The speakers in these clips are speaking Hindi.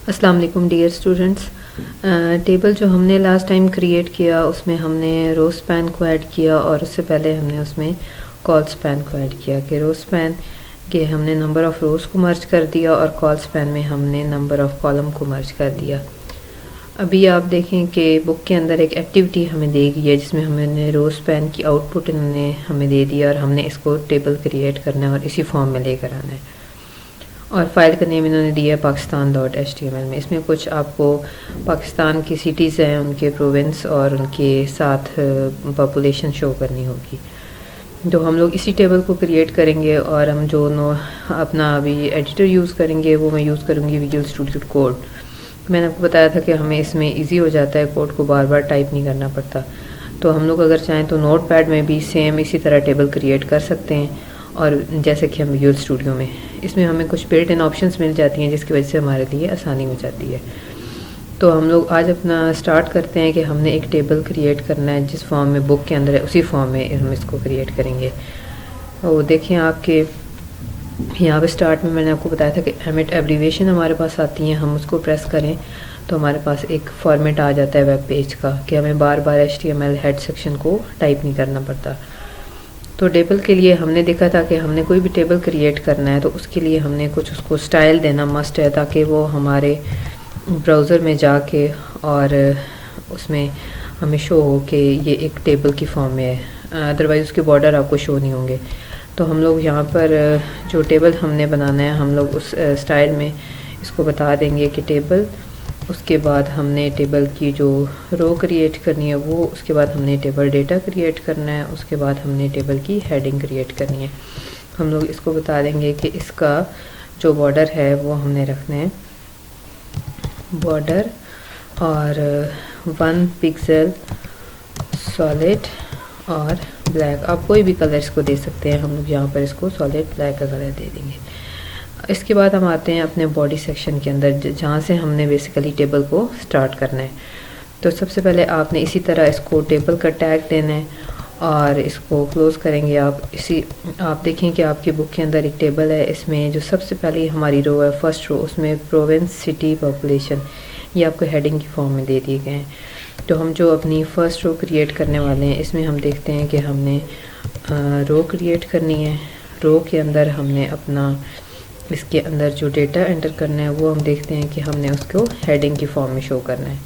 अस्सलाम वालेकुम डियर स्टूडेंट्स। टेबल जो हमने लास्ट टाइम क्रिएट किया उसमें हमने रो स्पैन को ऐड किया और उससे पहले हमने उसमें कॉल स्पैन को ऐड किया कि रो स्पैन के हमने नंबर ऑफ़ रोज़ को मर्ज कर दिया और कॉल स्पैन में हमने नंबर ऑफ़ कॉलम को मर्ज कर दिया। अभी आप देखें कि बुक के अंदर एक एक्टिविटी हमें दी गई है जिसमें हमने रो स्पैन की आउटपुट इन्होंने हमें दे दिया और हमने इसको टेबल क्रिएट करना है और इसी फॉर्म में लेकर आना है। और फाइल का नेम इन्होंने दिया है pakistan.html में। इसमें कुछ आपको पाकिस्तान की सिटीज़ हैं, उनके प्रोविंस और उनके साथ पॉपुलेशन शो करनी होगी। तो हम लोग इसी टेबल को क्रिएट करेंगे और हम जो अपना अभी एडिटर यूज़ करेंगे वो मैं यूज़ करूँगी विजुअल स्टूडियो कोड। मैंने आपको बताया था कि हमें इसमें ईजी हो जाता है, कोड को बार बार टाइप नहीं करना पड़ता। तो हम लोग अगर चाहें तो नोट पैड में भी सेम इसी तरह टेबल क्रिएट कर सकते हैं और जैसे कि हम विजुअल स्टूडियो में, इसमें हमें कुछ बिल्ट इन ऑप्शंस मिल जाती हैं जिसकी वजह से हमारे लिए आसानी हो जाती है। तो हम लोग आज अपना स्टार्ट करते हैं कि हमने एक टेबल क्रिएट करना है जिस फॉर्म में बुक के अंदर है उसी फॉर्म में हम इसको क्रिएट करेंगे। वो देखें आपके यहाँ पे स्टार्ट में मैंने आपको बताया था कि एमिट एब्रीविएशन हमारे पास आती हैं, हम उसको प्रेस करें तो हमारे पास एक फॉर्मेट आ जाता है वेब पेज का कि हमें बार बार HTML हेड सेक्शन को टाइप नहीं करना पड़ता। तो टेबल के लिए हमने देखा था कि हमने कोई भी टेबल क्रिएट करना है तो उसके लिए हमने कुछ उसको स्टाइल देना मस्ट है ताकि वो हमारे ब्राउज़र में जाके और उसमें हमें शो हो कि ये एक टेबल की फॉर्म में है, अदरवाइज़ उसके बॉर्डर आपको शो नहीं होंगे। तो हम लोग यहाँ पर जो टेबल हमने बनाना है हम लोग उस स्टाइल में इसको बता देंगे कि टेबल, उसके बाद हमने टेबल की जो रो क्रिएट करनी है वो, उसके बाद हमने टेबल डेटा क्रिएट करना है, उसके बाद हमने टेबल की हेडिंग क्रिएट करनी है। हम लोग इसको बता देंगे कि इसका जो बॉर्डर है वो हमने रखना है बॉर्डर और 1 पिक्सल सॉलिड और ब्लैक। आप कोई भी कलर इसको दे सकते हैं, हम लोग यहाँ पर इसको सॉलिड ब्लैक का कलर दे देंगे। इसके बाद हम आते हैं अपने बॉडी सेक्शन के अंदर जहाँ से हमने बेसिकली टेबल को स्टार्ट करना है। तो सबसे पहले आपने इसी तरह इसको टेबल का टैग देना है और इसको क्लोज़ करेंगे आप। आप देखें कि आपकी बुक के अंदर एक टेबल है, इसमें जो सबसे पहले हमारी रो है फर्स्ट रो, उसमें प्रोविंस सिटी पॉपुलेशन ये आपको हेडिंग की फॉर्म में दे दिए गए हैं। तो हम जो अपनी फ़र्स्ट रो क्रिएट करने वाले हैं इसमें हम देखते हैं कि हमने रो क्रिएट करनी है। रो के अंदर हमने अपना इसके अंदर जो डेटा एंटर करना है वो हम देखते हैं कि हमने उसको हेडिंग की फॉर्म में शो करना है।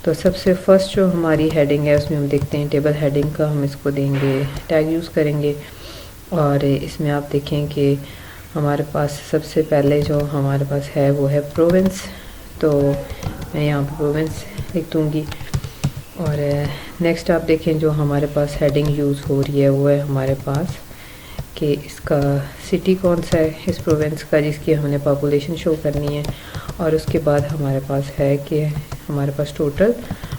तो सबसे फर्स्ट जो हमारी हेडिंग है उसमें हम देखते हैं टेबल हेडिंग का हम इसको देंगे टैग यूज़ करेंगे और इसमें आप देखें कि हमारे पास सबसे पहले जो हमारे पास है वो है प्रोविंस। तो मैं यहाँ पर प्रोविंस लिख दूँगी और नेक्स्ट आप देखें जो हमारे पास हेडिंग यूज़ हो रही है वो है हमारे पास कि इसका सिटी कौन सा है इस प्रोविंस का जिसकी हमने पॉपुलेशन शो करनी है और उसके बाद हमारे पास है कि हमारे पास टोटल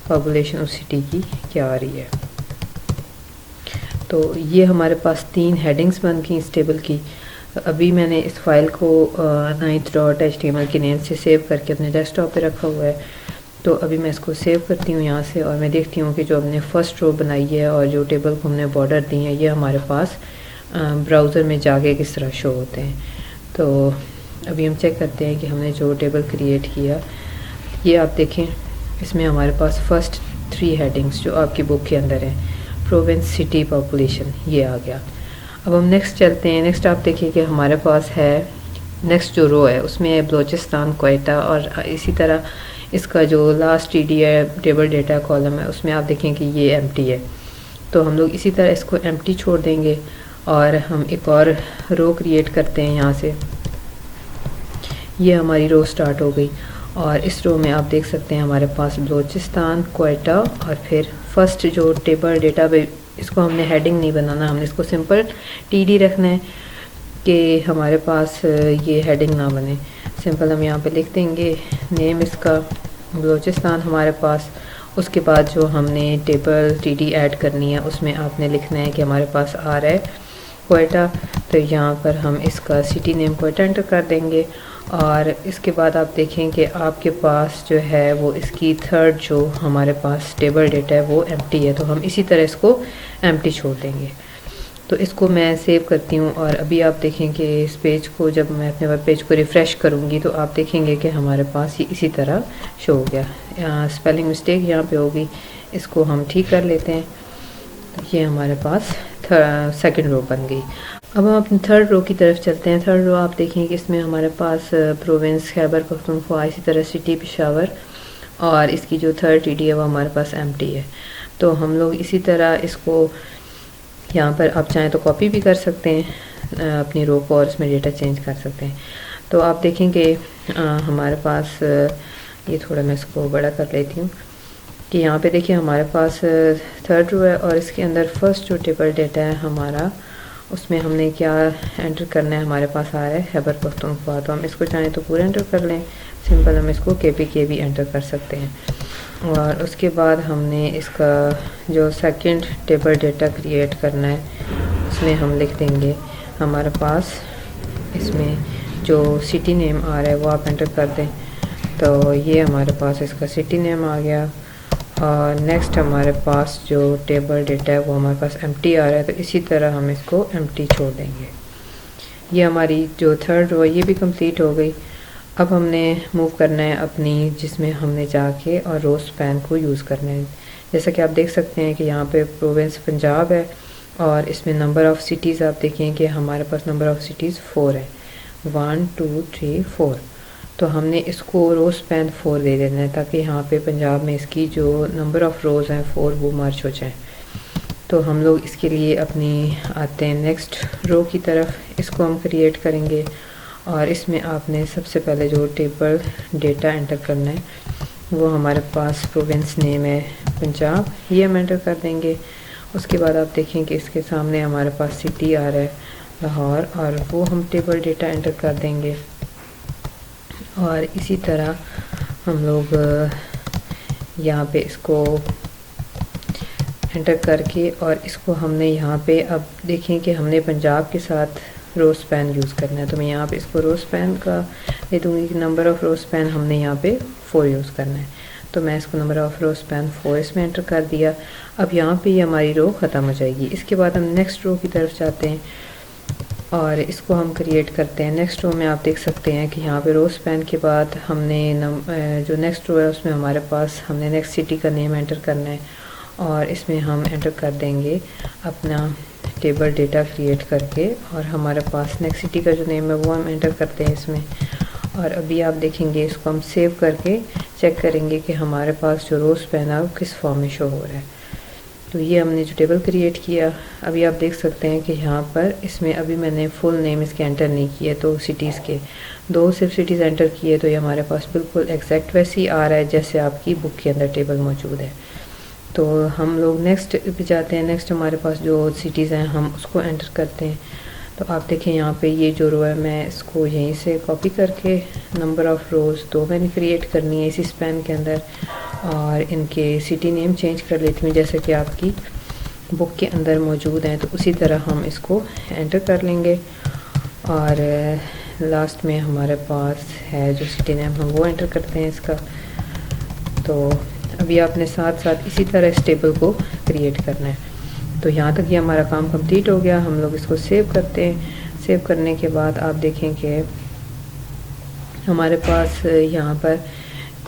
पॉपुलेशन उस सिटी की क्या आ रही है। तो ये हमारे पास 3 हेडिंग्स बन गई इस टेबल की। अभी मैंने इस फाइल को ninth.html के नेम से सेव करके अपने डेस्कटॉप पे रखा हुआ है। तो अभी मैं इसको सेव करती हूँ यहाँ से और मैं देखती हूँ कि जो हमने फ़र्स्ट रो बनाई है और जो टेबल को हमने बॉर्डर दी है ये हमारे पास ब्राउज़र में जाके किस तरह शो होते हैं। तो अभी हम चेक करते हैं कि हमने जो टेबल क्रिएट किया ये आप देखें इसमें हमारे पास फर्स्ट 3 हेडिंग्स जो आपकी बुक के अंदर हैं, प्रोविंस सिटी पॉपुलेशन, ये आ गया। अब हम नेक्स्ट चलते हैं। नेक्स्ट आप देखिए कि हमारे पास है नेक्स्ट जो रो है उसमें है बलोचिस्तान क्वेटा और इसी तरह इसका जो लास्ट TD है टेबल डेटा कॉलम है उसमें आप देखें कि ये एम्प्टी है। तो हम लोग इसी तरह इसको एम्प्टी छोड़ देंगे और हम एक और रो क्रिएट करते हैं यहाँ से। ये हमारी रो स्टार्ट हो गई और इस रो में आप देख सकते हैं हमारे पास बलोचिस्तान क्वेटा और फिर फर्स्ट जो टेबल डेटा पे इसको हमने हेडिंग नहीं बनाना, हमने इसको सिंपल TD रखना है कि हमारे पास ये हेडिंग ना बने। सिंपल हम यहाँ पे लिख देंगे नेम इसका बलोचिस्तान हमारे पास। उसके बाद जो हमने टेबल TD ऐड करनी है उसमें आपने लिखना है कि हमारे पास आ रहा है क्वेटा। तो यहाँ पर हम इसका सिटी नेम क्वेटा एंटर कर देंगे और इसके बाद आप देखें कि आपके पास जो है वो इसकी थर्ड जो हमारे पास टेबल डेटा है वो एम्प्टी है। तो हम इसी तरह इसको एम्प्टी छोड़ देंगे। तो इसको मैं सेव करती हूँ और अभी आप देखें कि इस पेज को जब मैं अपने वेब पेज को रिफ़्रेश करूँगी तो आप देखेंगे कि हमारे पास ये इसी तरह शो हो गया। स्पेलिंग मिस्टेक यहाँ पे होगी, इसको हम ठीक कर लेते हैं। तो ये हमारे पास सेकंड रो बन गई। अब हम अपनी थर्ड रो की तरफ चलते हैं। थर्ड रो आप देखें कि इसमें हमारे पास प्रोविंस खैबर पख्तूनख्वा, इसी तरह सिटी पेशावर, और इसकी जो थर्ड टीडी है वो हमारे पास एम्प्टी है। तो हम लोग इसी तरह इसको यहाँ पर आप चाहें तो कॉपी भी कर सकते हैं अपनी रो को और इसमें डेटा चेंज कर सकते हैं। तो आप देखेंगे हमारे पास ये थोड़ा मैं इसको बड़ा कर लेती हूँ कि यहाँ पे देखिए हमारे पास थर्ड रो है और इसके अंदर फर्स्ट जो टेबल डेटा है हमारा, उसमें हमने क्या एंटर करना है, हमारे पास आ रहा है खैबर पख्तूनख्वा। तो हम इसको चाहें तो पूरा एंटर कर लें, सिंपल हम इसको के भी एंटर कर सकते हैं। और उसके बाद हमने इसका जो सेकंड टेबल डेटा क्रिएट करना है उसमें हम लिख देंगे हमारे पास, इसमें जो सिटी नेम आ रहा है वो आप एंटर कर दें। तो ये हमारे पास इसका सिटी नेम आ गया। और नेक्स्ट हमारे पास जो टेबल डेटा है वो हमारे पास एम्प्टी आ रहा है, तो इसी तरह हम इसको एम्प्टी छोड़ देंगे। ये हमारी जो थर्ड रो ये भी कंप्लीट हो गई। अब हमने मूव करना है अपनी, जिसमें हमने जाके और रो स्पैन को यूज़ करना है। जैसा कि आप देख सकते हैं कि यहाँ पे प्रोविंस पंजाब है और इसमें नंबर ऑफ़ सिटीज़ आप देखें कि हमारे पास नंबर ऑफ़ सिटीज़ 4 है, 1 2 3 4। तो हमने इसको रो स्पैन 4 दे देना है ताकि यहाँ पे पंजाब में इसकी जो नंबर ऑफ़ रोज़ हैं 4 वो मर्ज हो जाए। तो हम लोग इसके लिए अपनी आते हैं नेक्स्ट रो की तरफ, इसको हम क्रिएट करेंगे और इसमें आपने सबसे पहले जो टेबल डेटा एंटर करना है वो हमारे पास प्रोविंस नेम है पंजाब, ये हम एंटर कर देंगे। उसके बाद आप देखें कि इसके सामने हमारे पास सिटी आ रहा है लाहौर, और वो हम टेबल डेटा एंटर कर देंगे। और इसी तरह हम लोग यहाँ पे इसको एंटर करके और इसको हमने यहाँ पे, अब देखें कि हमने पंजाब के साथ रो स्पैन यूज़ करना है। तो मैं यहाँ पे इसको रो स्पैन का दे दूँगी कि नंबर ऑफ़ रो स्पैन हमने यहाँ पे 4 यूज़ करना है। तो मैं इसको नंबर ऑफ़ रो स्पैन 4 इसमें एंटर कर दिया। अब यहाँ पे ये हमारी रो ख़त्म हो जाएगी। इसके बाद हम नेक्स्ट रो की तरफ जाते हैं और इसको हम क्रिएट करते हैं। नेक्स्ट रो में आप देख सकते हैं कि यहाँ पे रो स्पैन के बाद हमने जो नेक्स्ट रो है उसमें हमारे पास हमने नेक्स्ट सिटी का नेम एंटर करना है और इसमें हम एंटर कर देंगे अपना टेबल डेटा क्रिएट करके, और हमारे पास नेक्स्ट सिटी का जो नेम है वो हम एंटर करते हैं इसमें। और अभी आप देखेंगे इसको हम सेव करके चेक करेंगे कि हमारे पास जो रो स्पैन है वो किस फॉर्म में शो हो रहा है। तो ये हमने जो टेबल क्रिएट किया, अभी आप देख सकते हैं कि यहाँ पर इसमें अभी मैंने फुल नेम इसके एंटर नहीं किए, तो सिटीज़ के 2 सिर्फ सिटीज़ एंटर किए, तो ये हमारे पास बिल्कुल एग्जैक्ट वैसे ही आ रहा है जैसे आपकी बुक के अंदर टेबल मौजूद है। तो हम लोग नेक्स्ट पे जाते हैं। नेक्स्ट हमारे पास जो सिटीज़ हैं हम उसको एंटर करते हैं। तो आप देखें यहाँ पे ये जो रो है मैं इसको यहीं से कॉपी करके नंबर ऑफ़ रोज़ 2 मैंने क्रिएट करनी है इसी स्पैन के अंदर, और इनके सिटी नेम चेंज कर लेती हूँ जैसे कि आपकी बुक के अंदर मौजूद हैं। तो उसी तरह हम इसको एंटर कर लेंगे और लास्ट में हमारे पास है जो सिटी नेम हम वो एंटर करते हैं इसका। तो अभी आपने साथ साथ इसी तरह इस टेबल को क्रिएट करना है। तो यहाँ तक ये हमारा काम कंप्लीट हो गया। हम लोग इसको सेव करते हैं। सेव करने के बाद आप देखें कि हमारे पास यहाँ पर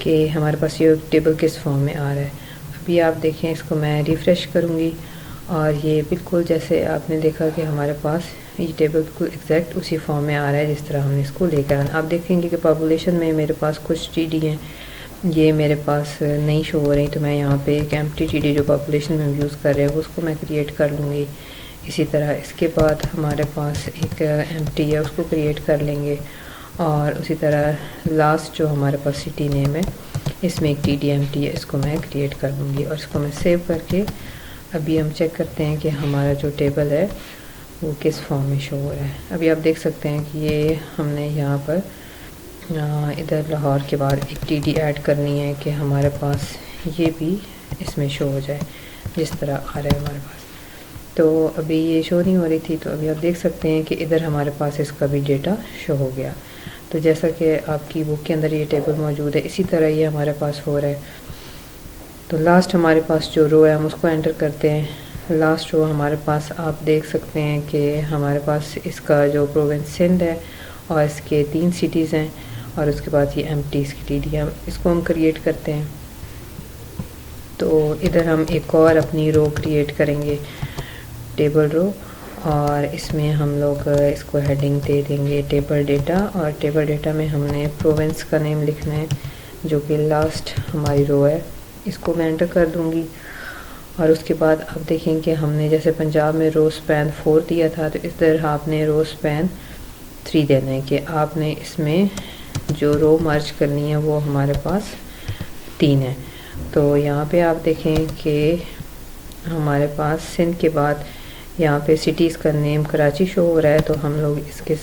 कि हमारे पास ये टेबल किस फॉर्म में आ रहा है। अभी आप देखें, इसको मैं रिफ़्रेश करूँगी और ये बिल्कुल जैसे आपने देखा कि हमारे पास ये टेबल बिल्कुल एग्जैक्ट उसी फॉर्म में आ रहा है जिस तरह हमने इसको लेकर आना। आप देखेंगे कि पॉपुलेशन में मेरे पास कुछ टीडी हैं, ये मेरे पास नहीं शो हो रही, तो मैं यहाँ पे एक एम्प्टी टीडी जो पॉपुलेशन में यूज़ कर रहे हैं उसको मैं क्रिएट कर लूँगी। इसी तरह इसके बाद हमारे पास एक एम्प्टी है उसको क्रिएट कर लेंगे, और उसी तरह लास्ट जो हमारे पास सिटी नेम है इसमें एक टीडी एम्प्टी है, इसको मैं क्रिएट कर लूँगी और इसको मैं सेव करके अभी हम चेक करते हैं कि हमारा जो टेबल है वो किस फॉर्म में शो हो रहा है। अभी आप देख सकते हैं कि ये हमने यहाँ पर इधर लाहौर के बाद एक टीडी ऐड करनी है कि हमारे पास ये भी इसमें शो हो जाए जिस तरह आ रहा है हमारे पास। तो अभी ये शो नहीं हो रही थी, तो अभी आप देख सकते हैं कि इधर हमारे पास इसका भी डेटा शो हो गया। तो जैसा कि आपकी बुक के अंदर ये टेबल मौजूद है इसी तरह ये हमारे पास हो रहा है। तो लास्ट हमारे पास जो रो है हम उसको एंटर करते हैं। लास्ट रो हमारे पास आप देख सकते हैं कि हमारे पास इसका जो प्रोविंस सिंध है और इसके 3 सिटीज़ हैं और उसके बाद ये एम्प्टी इसकी टीडीएम, इसको हम क्रिएट करते हैं। तो इधर हम एक और अपनी रो क्रिएट करेंगे, टेबल रो, और इसमें हम लोग इसको हेडिंग दे देंगे टेबल डेटा, और टेबल डेटा में हमने प्रोविंस का नेम लिखना है जो कि लास्ट हमारी रो है, इसको मैं एंटर कर दूंगी। और उसके बाद आप देखेंगे हमने जैसे पंजाब में रो स्पैन 4 दिया था, तो इस तरह आपने रो स्पैन 3 देना है कि आपने इसमें जो रो मर्ज करनी है वो हमारे पास 3 है। तो यहाँ पे आप देखें कि हमारे पास सिंध के बाद यहाँ पे सिटीज़ का नेम कराची शो हो रहा है, तो हम लोग इसके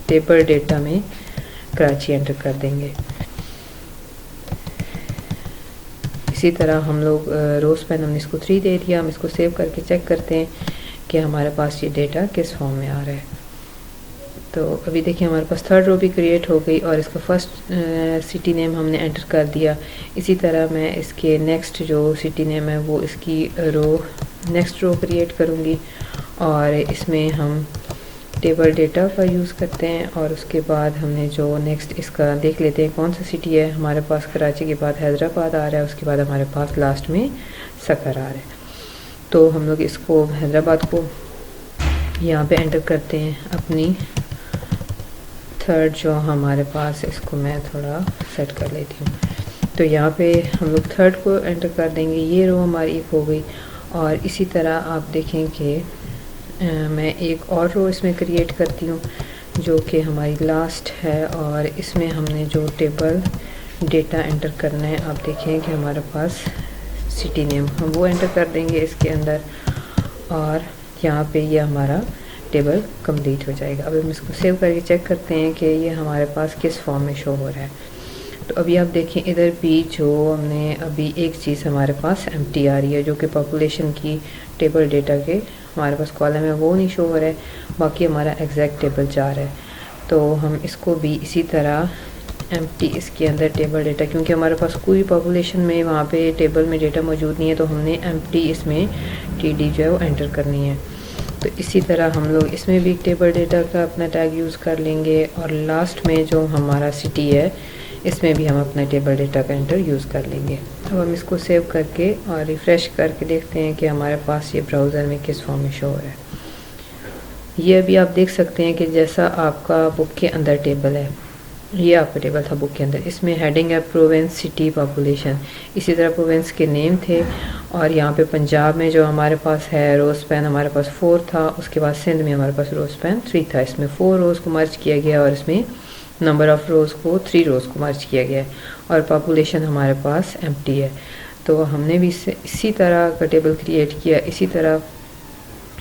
टेबल डेटा में कराची एंटर कर देंगे। इसी तरह हम लोग रो स्पैन हमने इसको 3 दे दिया। हम इसको सेव करके चेक करते हैं कि हमारे पास ये डेटा किस फॉर्म में आ रहा है। तो अभी देखिए हमारे पास थर्ड रो भी क्रिएट हो गई और इसका फर्स्ट सिटी नेम हमने एंटर कर दिया। इसी तरह मैं इसके नेक्स्ट जो सिटी नेम है वो इसकी नेक्स्ट रो क्रिएट करूँगी और इसमें हम टेबल डेटा का यूज़ करते हैं। और उसके बाद हमने जो नेक्स्ट इसका देख लेते हैं कौन सा सिटी है। हमारे पास कराची के बाद हैदराबाद आ रहा है, उसके बाद हमारे पास लास्ट में सकर आ रहा है। तो हम लोग इसको हैदराबाद को यहाँ पे एंटर करते हैं अपनी थर्ड जो हमारे पास, इसको मैं थोड़ा सेट कर लेती हूँ। तो यहाँ पे हम लोग थर्ड को एंटर कर देंगे। ये रो हमारी एक हो गई। और इसी तरह आप देखें कि मैं एक और रो इसमें क्रिएट करती हूँ जो कि हमारी लास्ट है, और इसमें हमने जो टेबल डेटा एंटर करना है, आप देखें कि हमारे पास सिटी नेम हम वो एंटर कर देंगे इसके अंदर, और यहाँ पे ये हमारा टेबल कंप्लीट हो जाएगा। अब हम इसको सेव करके चेक करते हैं कि ये हमारे पास किस फॉर्म में शो हो रहा है। तो अभी आप देखें इधर भी जो हमने अभी एक चीज़ हमारे पास एम्प्टी आ रही है जो कि पॉपुलेशन की टेबल डेटा के हमारे पास कॉलम है वो नहीं शो हो रहा है, बाकी हमारा एग्जैक्ट टेबल जा रहा है। तो हम इसको भी इसी तरह एम्प्टी इसके अंदर टेबल डेटा, क्योंकि हमारे पास कोई पॉपुलेशन में वहाँ पे टेबल में डेटा मौजूद नहीं है, तो हमने एम्प्टी इसमें टीडी जो है वो एंटर करनी है। तो इसी तरह हम लोग इसमें भी टेबल डेटा का अपना टैग यूज़ कर लेंगे, और लास्ट में जो हमारा सिटी है इसमें भी हम अपना टेबल डेटा का एंटर यूज़ कर लेंगे। अब हम इसको सेव करके और रिफ़्रेश करके देखते हैं कि हमारे पास ये ब्राउज़र में किस फॉर्म में शो हो रहा है। ये अभी आप देख सकते हैं कि जैसा आपका बुक के अंदर टेबल है, ये आपका टेबल था बुक के अंदर, इसमें हेडिंग है प्रोविंस, सिटी, पॉपुलेशन। इसी तरह प्रोविंस के नेम थे, और यहाँ पे पंजाब में जो हमारे पास है रो स्पैन हमारे पास 4 था, उसके बाद सिंध में हमारे पास रो स्पैन 3 था। इसमें 4 रोज़ को मर्ज किया गया और इसमें नंबर ऑफ़ रोज़ को 3 रोज़ को मर्ज किया गया है, और पॉपुलेशन हमारे पास एम्प्टी है। तो हमने भी इसी तरह का टेबल क्रिएट किया, इसी तरह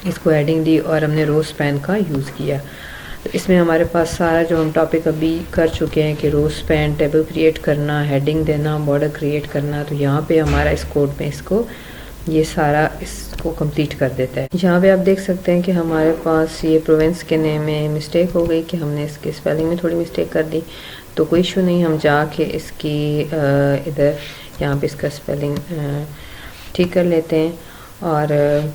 इसको हेडिंग दी और हमने रो स्पैन का यूज़ किया। तो इसमें हमारे पास सारा जो हम टॉपिक अभी कर चुके हैं कि रो स्पैन, टेबल क्रिएट करना, हेडिंग देना, बॉर्डर क्रिएट करना, तो यहाँ पे हमारा इस कोड में इसको ये सारा इसको कंप्लीट कर देता है। यहाँ पे आप देख सकते हैं कि हमारे पास ये प्रोविंस के नेम में मिस्टेक हो गई कि हमने इसके स्पेलिंग में थोड़ी मिस्टेक कर दी, तो कोई इशू नहीं, हम जाके इसकी इधर यहाँ पे इसका स्पेलिंग ठीक कर लेते हैं। और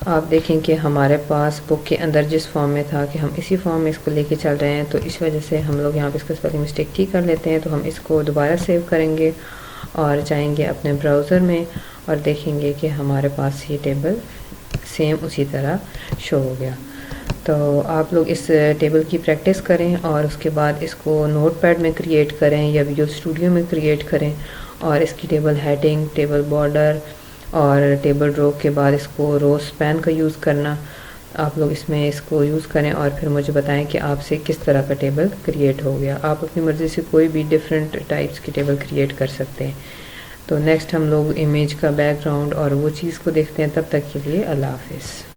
आप देखें कि हमारे पास बुक के अंदर जिस फॉर्म में था कि हम इसी फॉर्म में इसको लेके चल रहे हैं, तो इस वजह से हम लोग यहाँ पे इसका स्पेलिंग मिस्टेक ठीक कर लेते हैं। तो हम इसको दोबारा सेव करेंगे और जाएंगे अपने ब्राउज़र में और देखेंगे कि हमारे पास ये टेबल सेम उसी तरह शो हो गया। तो आप लोग इस टेबल की प्रैक्टिस करें और उसके बाद इसको नोटपैड में क्रिएट करें या विजुअल स्टूडियो में क्रिएट करें, और इसकी टेबल हेडिंग, टेबल बॉर्डर और टेबल रो के बाद इसको रो स्पैन का यूज़ करना, आप लोग इसमें इसको यूज़ करें और फिर मुझे बताएं कि आपसे किस तरह का टेबल क्रिएट हो गया। आप अपनी मर्ज़ी से कोई भी डिफरेंट टाइप्स की टेबल क्रिएट कर सकते हैं। तो नेक्स्ट हम लोग इमेज का बैकग्राउंड और वो चीज़ को देखते हैं। तब तक के लिए अल्लाह हाफिज़।